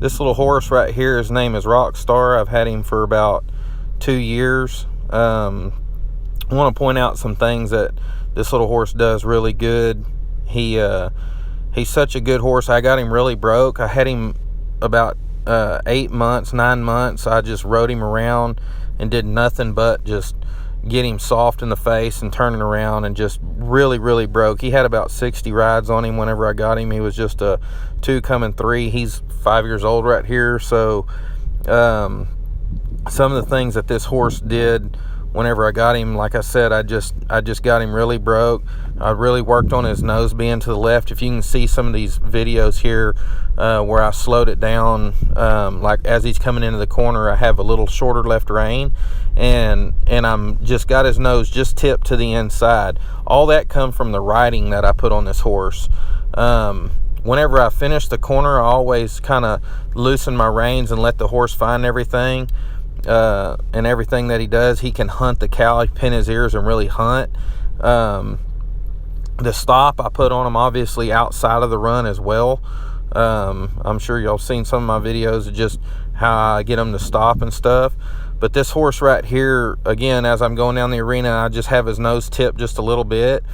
This little horse right here, his name is Rockstar. I've had him for about 2 years. I want to point out some things that this little horse does really good. He's such a good horse. I got him really broke. I had him about 8 months, 9 months. I just rode him around and did nothing but just get him soft in the face and turning around, and just really broke. He had about 60 rides on him whenever I got him. He was just a 2 coming 3. He's 5 years old right here. So some of the things that this horse did whenever I got him, like I said, I just got him really broke. I really worked on his nose being to the left. If you can see some of these videos here where I slowed it down, like as he's coming into the corner, I have a little shorter left rein, and I'm just got his nose just tipped to the inside. All that come from the riding that I put on this horse. Whenever I finish the corner, I always kind of loosen my reins and let the horse find everything. And everything that he does, he can hunt the cow. He pin his ears and really hunt. The stop I put on him obviously outside of the run as well. I'm sure y'all seen some of my videos of just how I get him to stop and stuff. But this horse right here, again, as I'm going down the arena, I just have his nose tipped just a little bit,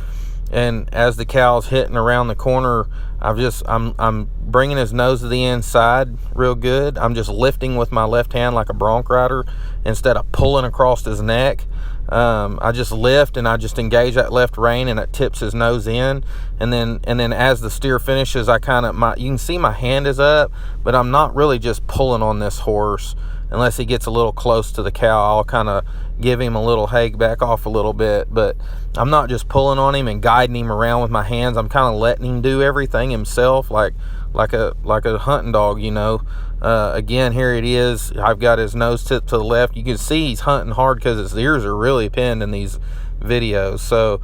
and as the cow's hitting around the corner, I'm bringing his nose to the inside real good. I'm just lifting with my left hand like a bronc rider instead of pulling across his neck. I just lift and I just engage that left rein, and it tips his nose in. And then as the steer finishes, I kind of you can see my hand is up, but I'm not really just pulling on this horse unless he gets a little close to the cow. I'll kind of give him a little, hey, back off a little bit, but I'm not just pulling on him and guiding him around with my hands. I'm kind of letting him do everything himself, like a hunting dog, you know. Again, here it is. I've got his nose tipped to the left. You can see he's hunting hard because his ears are really pinned in these videos. So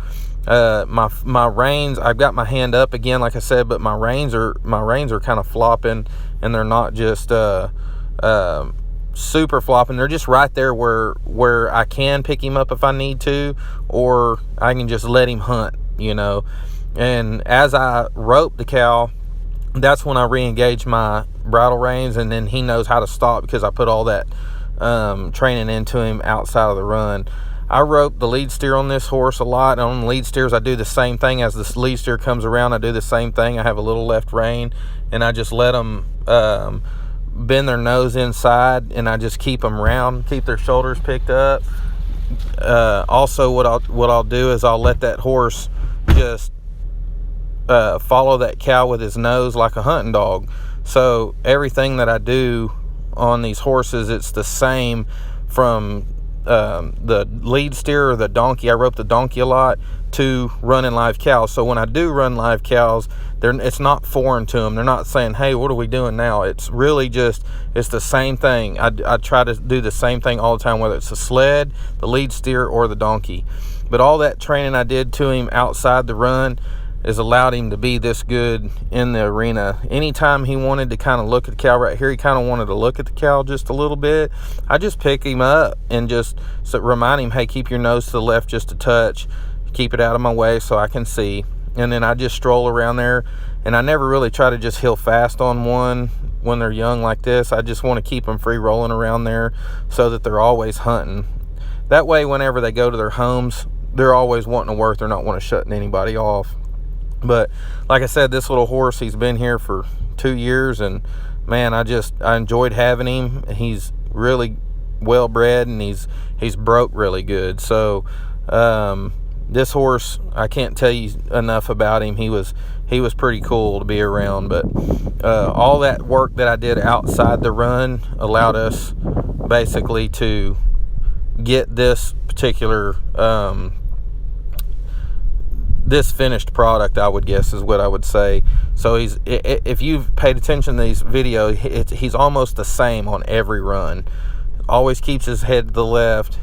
my reins, I've got my hand up again, like I said, but my reins are kind of flopping, and they're not just super flopping. They're just right there where I can pick him up if I need to, or I can just let him hunt, you know. And as I rope the cow, that's when I re-engage my bridle reins, and then he knows how to stop because I put all that training into him outside of the run. I rope the lead steer on this horse a lot. On the lead steers, I do the same thing. As the lead steer comes around, I do the same thing. I have a little left rein, and I just let them bend their nose inside, and I just keep them round, keep their shoulders picked up. Also, what I'll do is I'll let that horse just follow that cow with his nose like a hunting dog. So everything that I do on these horses, it's the same from the lead steer or the donkey. I rope the donkey a lot to running live cows. So when I do run live cows, it's not foreign to them. They're not saying, hey, what are we doing now? It's really just, it's the same thing. I try to do the same thing all the time, whether it's the sled, the lead steer, or the donkey. But all that training I did to him outside the run has allowed him to be this good in the arena. Anytime he wanted to kind of look at the cow right here, he kind of wanted to look at the cow just a little bit, I just pick him up and just remind him, hey, keep your nose to the left just a touch, keep it out of my way so I can see. And then I just stroll around there, and I never really try to just heel fast on one when they're young like this. I just want to keep them free rolling around there so that they're always hunting. That way, whenever they go to their homes, they're always wanting to work. They're not wanting to shutting anybody off. But like I said, this little horse, he's been here for 2 years, and man, I enjoyed having him. He's really well bred, and he's broke really good. So this horse, I can't tell you enough about him. He was pretty cool to be around. But all that work that I did outside the run allowed us basically to get this particular this finished product, I would guess, is what I would say. So if you've paid attention to these videos, he's almost the same on every run. Always keeps his head to the left.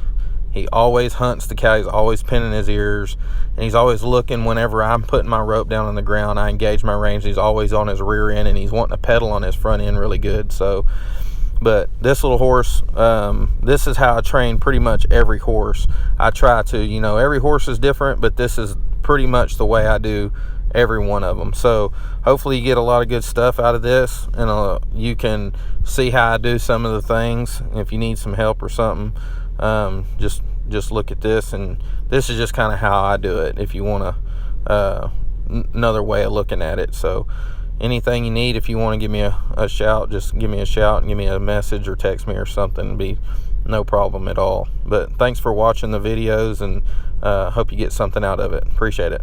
He always hunts the cow. He's always pinning his ears, and he's always looking. Whenever I'm putting my rope down on the ground, I engage my reins. He's always on his rear end, and he's wanting to pedal on his front end really good. So, but this little horse, this is how I train pretty much every horse. I try to, every horse is different, but this is pretty much the way I do every one of them. So hopefully you get a lot of good stuff out of this, and you can see how I do some of the things. If you need some help or something, just look at this, and this is just kind of how I do it, if you want another way of looking at it. So anything you need, if you want to give me a shout, just give me a shout and give me a message or text me or something. It'd be no problem at all. But thanks for watching the videos, and hope you get something out of it. Appreciate it.